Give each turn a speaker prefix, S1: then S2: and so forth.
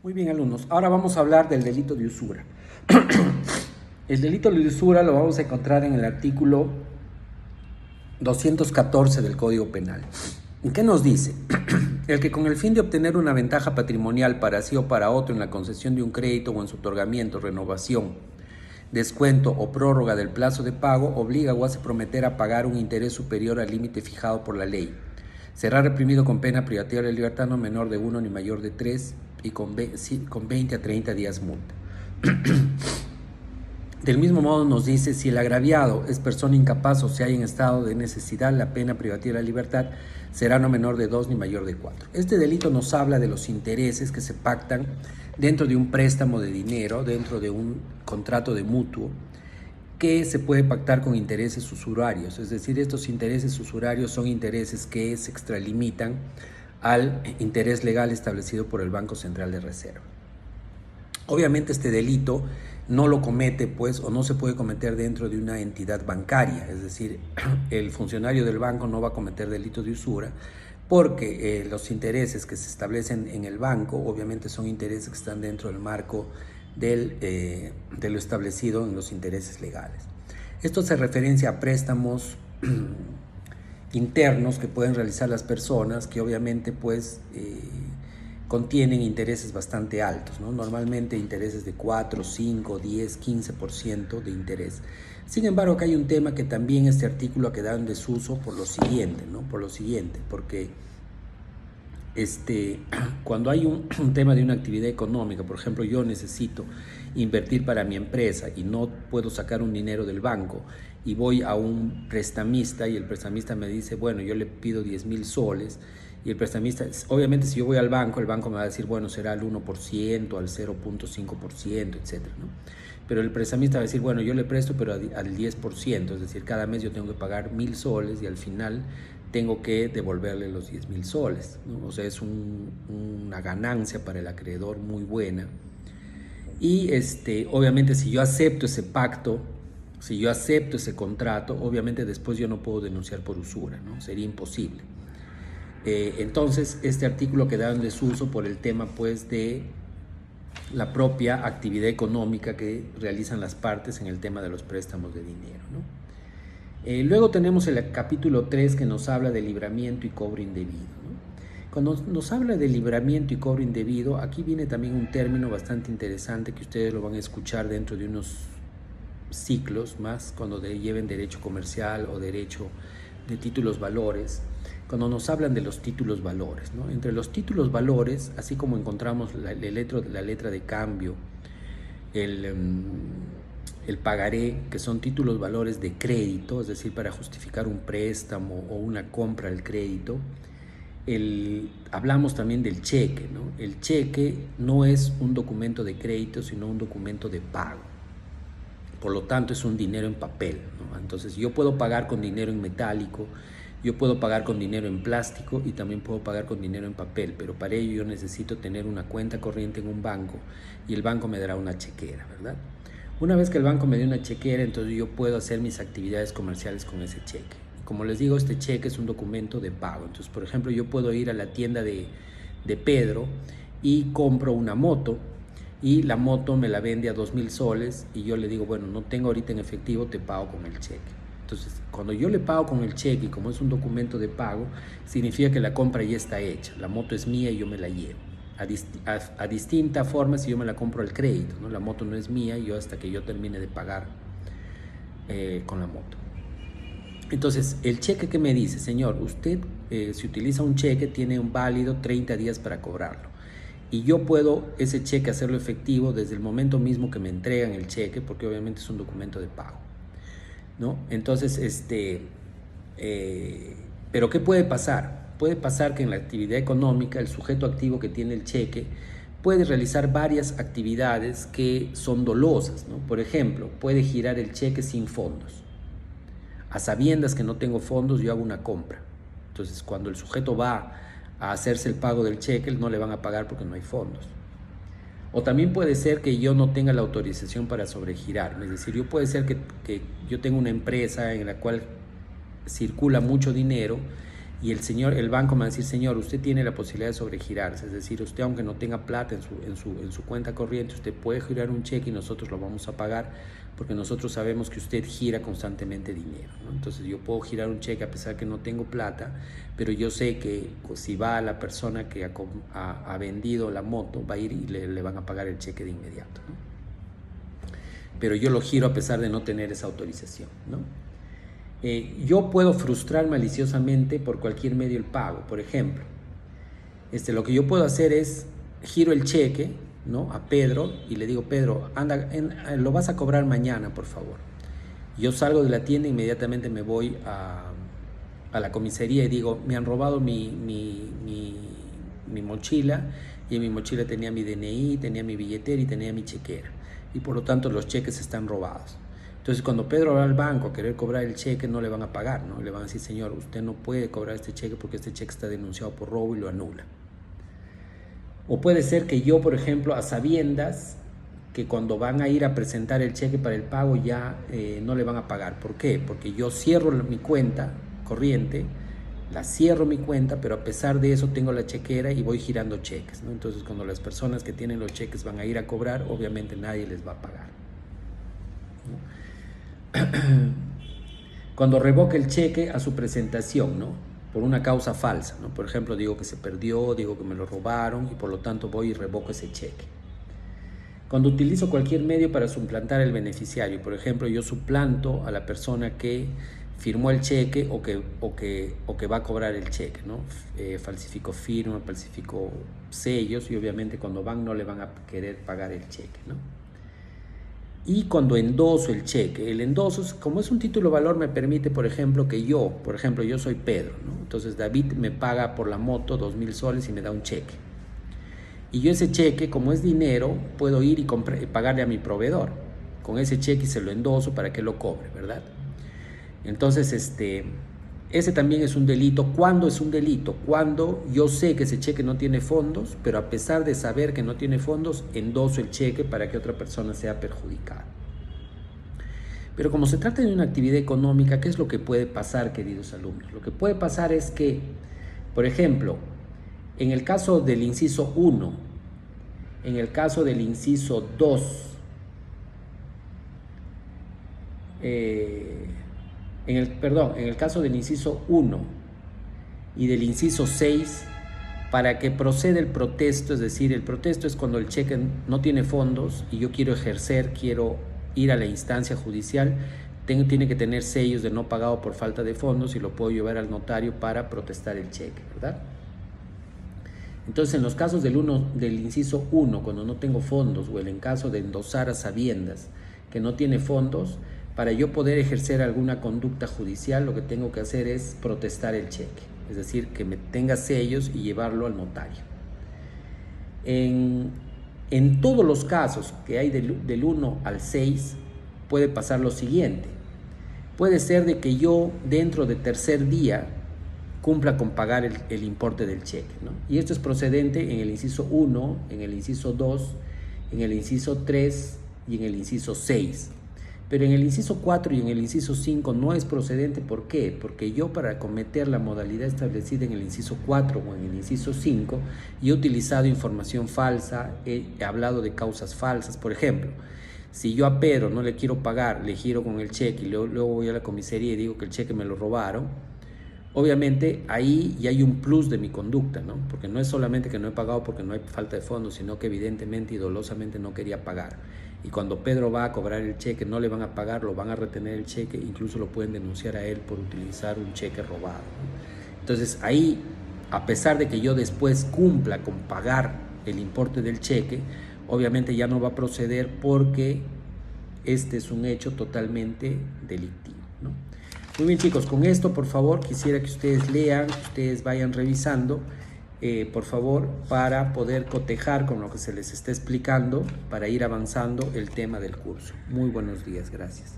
S1: Muy bien, alumnos. Ahora vamos a hablar del delito de usura. El delito de usura lo vamos a encontrar en el artículo 214 del Código Penal. ¿Y qué nos dice? El que con el fin de obtener una ventaja patrimonial para sí o para otro en la concesión de un crédito o en su otorgamiento, renovación, descuento o prórroga del plazo de pago obliga o hace prometer a pagar un interés superior al límite fijado por la ley. Será reprimido con pena privativa de libertad no menor de 1 ni mayor de 3 y con 20 a 30 días multa. Del mismo modo nos dice, si el agraviado es persona incapaz o se halla en estado de necesidad, la pena privativa de la libertad será no menor de 2 ni mayor de 4. Este delito nos habla de los intereses que se pactan dentro de un préstamo de dinero, dentro de un contrato de mutuo, que se puede pactar con intereses usurarios. Es decir, estos intereses usurarios son intereses que se extralimitan al interés legal establecido por el Banco Central de Reserva. Obviamente este delito no lo comete, pues, o no se puede cometer dentro de una entidad bancaria, es decir, el funcionario del banco no va a cometer delitos de usura porque los intereses que se establecen en el banco, obviamente son intereses que están dentro del marco de lo establecido en los intereses legales. Esto se referencia a préstamos internos que pueden realizar las personas, que obviamente pues contienen intereses bastante altos, ¿no? Normalmente intereses de 4, 5, 10, 15% de interés. Sin embargo, acá hay un tema que también este artículo ha quedado en desuso por lo siguiente, ¿no? Porque cuando hay un tema de una actividad económica, por ejemplo, yo necesito invertir para mi empresa y no puedo sacar un dinero del banco y voy a un prestamista y el prestamista me dice, bueno, yo le pido 10.000 soles y el prestamista, obviamente si yo voy al banco, el banco me va a decir, bueno, será al 1%, al 0.5%, etcétera, ¿no? Pero el prestamista va a decir, bueno, yo le presto, pero al 10%, es decir, cada mes yo tengo que pagar 1.000 soles y al final tengo que devolverle los 10.000 soles, ¿no? O sea, es una ganancia para el acreedor muy buena. Y obviamente si yo acepto ese pacto, si yo acepto ese contrato, obviamente después yo no puedo denunciar por usura, ¿no? Sería imposible. Entonces, este artículo queda en desuso por el tema, pues, de la propia actividad económica que realizan las partes en el tema de los préstamos de dinero, ¿no? Luego tenemos el capítulo 3 que nos habla de libramiento y cobro indebido, ¿no? Cuando nos habla de libramiento y cobro indebido, aquí viene también un término bastante interesante que ustedes lo van a escuchar dentro de unos ciclos más, cuando lleven derecho comercial o derecho de títulos valores, cuando nos hablan de los títulos valores, ¿no? Entre los títulos valores, así como encontramos la letra de cambio, el pagaré, que son títulos valores de crédito, es decir, para justificar un préstamo o una compra del crédito, hablamos también del cheque, ¿no? El cheque no es un documento de crédito, sino un documento de pago. Por lo tanto, es un dinero en papel, ¿no? Entonces, yo puedo pagar con dinero en metálico, yo puedo pagar con dinero en plástico y también puedo pagar con dinero en papel, pero para ello yo necesito tener una cuenta corriente en un banco y el banco me dará una chequera, ¿verdad? Una vez que el banco me dé una chequera, entonces yo puedo hacer mis actividades comerciales con ese cheque. Como les digo, este cheque es un documento de pago. Entonces, por ejemplo, yo puedo ir a la tienda de Pedro y compro una moto y la moto me la vende a 2.000 soles y yo le digo, bueno, no tengo ahorita en efectivo, te pago con el cheque. Entonces, cuando yo le pago con el cheque y como es un documento de pago, significa que la compra ya está hecha. La moto es mía y yo me la llevo. A distinta forma si yo me la compro al crédito, ¿no? La moto no es mía y yo hasta que yo termine de pagar con la moto. Entonces, el cheque que me dice, señor, usted si utiliza un cheque tiene un válido 30 días para cobrarlo. Y yo puedo ese cheque hacerlo efectivo desde el momento mismo que me entregan el cheque, porque obviamente es un documento de pago, ¿no? Entonces, pero ¿qué puede pasar? Puede pasar que en la actividad económica el sujeto activo que tiene el cheque puede realizar varias actividades que son dolosas, ¿no? Por ejemplo, puede girar el cheque sin fondos. A sabiendas que no tengo fondos, yo hago una compra. Entonces, cuando el sujeto va a hacerse el pago del cheque, no le van a pagar porque no hay fondos. O también puede ser que yo no tenga la autorización para sobregirar. Es decir, puede ser que yo tenga una empresa en la cual circula mucho dinero y el banco me va a decir, señor, usted tiene la posibilidad de sobregirarse, es decir, usted aunque no tenga plata en su cuenta corriente, usted puede girar un cheque y nosotros lo vamos a pagar porque nosotros sabemos que usted gira constantemente dinero, ¿no? Entonces yo puedo girar un cheque a pesar que no tengo plata, pero yo sé que pues, si va a la persona que ha vendido la moto, va a ir y le van a pagar el cheque de inmediato, ¿no? Pero yo lo giro a pesar de no tener esa autorización, ¿no? Yo puedo frustrar maliciosamente por cualquier medio el pago. Por ejemplo, lo que yo puedo hacer es giro el cheque, ¿no?, a Pedro y le digo, Pedro, anda, lo vas a cobrar mañana, por favor. Yo salgo de la tienda, inmediatamente me voy a la comisaría y digo, me han robado mi mochila, y en mi mochila tenía mi DNI, tenía mi billetera y tenía mi chequera, y por lo tanto los cheques están robados. Entonces, cuando Pedro va al banco a querer cobrar el cheque, no le van a pagar, ¿no? Le van a decir, señor, usted no puede cobrar este cheque porque este cheque está denunciado por robo, y lo anula. O puede ser que yo, por ejemplo, a sabiendas que cuando van a ir a presentar el cheque para el pago ya no le van a pagar. ¿Por qué? Porque yo cierro mi cuenta corriente, la cierro mi cuenta, pero a pesar de eso tengo la chequera y voy girando cheques, ¿no? Entonces, cuando las personas que tienen los cheques van a ir a cobrar, obviamente nadie les va a pagar, ¿no? Cuando revoca el cheque a su presentación, ¿no?, por una causa falsa, ¿no? Por ejemplo, digo que se perdió, digo que me lo robaron y por lo tanto voy y revoco ese cheque. Cuando utilizo cualquier medio para suplantar al beneficiario, por ejemplo, yo suplanto a la persona que firmó el cheque o que va a cobrar el cheque, ¿no? Falsifico firma, falsifico sellos, y obviamente cuando van no le van a querer pagar el cheque, ¿no? Y cuando endoso el cheque, el endoso, como es un título de valor, me permite, por ejemplo, que yo soy Pedro, ¿no? Entonces David me paga por la moto 2.000 soles y me da un cheque. Y yo ese cheque, como es dinero, puedo ir y pagarle a mi proveedor con ese cheque y se lo endoso para que lo cobre, ¿verdad? Entonces, ese también es un delito. ¿Cuándo es un delito? Cuando yo sé que ese cheque no tiene fondos, pero a pesar de saber que no tiene fondos, endoso el cheque para que otra persona sea perjudicada. Pero como se trata de una actividad económica, ¿qué es lo que puede pasar, queridos alumnos? Lo que puede pasar es que, por ejemplo, en el caso del inciso 1, en el caso del inciso 2, en el caso del inciso 1 y del inciso 6, para que proceda el protesto, es decir, el protesto es cuando el cheque no tiene fondos y yo quiero quiero ir a la instancia judicial, tiene que tener sellos de no pagado por falta de fondos y lo puedo llevar al notario para protestar el cheque, ¿verdad? Entonces, en los casos del inciso 1, cuando no tengo fondos, o en caso de endosar a sabiendas que no tiene fondos, para yo poder ejercer alguna conducta judicial, lo que tengo que hacer es protestar el cheque, es decir, que me tenga sellos y llevarlo al notario. En todos los casos que hay del 1 al 6, puede pasar lo siguiente. Puede ser de que yo dentro de tercer día cumpla con pagar el importe del cheque, ¿no? Y esto es procedente en el inciso 1, en el inciso 2, en el inciso 3 y en el inciso 6. Pero en el inciso 4 y en el inciso 5 no es procedente. ¿Por qué? Porque yo, para cometer la modalidad establecida en el inciso 4 o en el inciso 5, yo he utilizado información falsa, he hablado de causas falsas. Por ejemplo, si yo a Pedro no le quiero pagar, le giro con el cheque y luego voy a la comisaría y digo que el cheque me lo robaron, obviamente ahí ya hay un plus de mi conducta, ¿no? Porque no es solamente que no he pagado porque no hay falta de fondos, sino que evidentemente y dolosamente no quería pagar. Y cuando Pedro va a cobrar el cheque, no le van a pagar, lo van a retener el cheque, incluso lo pueden denunciar a él por utilizar un cheque robado, ¿no? Entonces ahí, a pesar de que yo después cumpla con pagar el importe del cheque, obviamente ya no va a proceder porque este es un hecho totalmente delictivo, ¿no? Muy bien, chicos, con esto, por favor, quisiera que ustedes lean, que ustedes vayan revisando, por favor, para poder cotejar con lo que se les está explicando, para ir avanzando el tema del curso. Muy buenos días, gracias.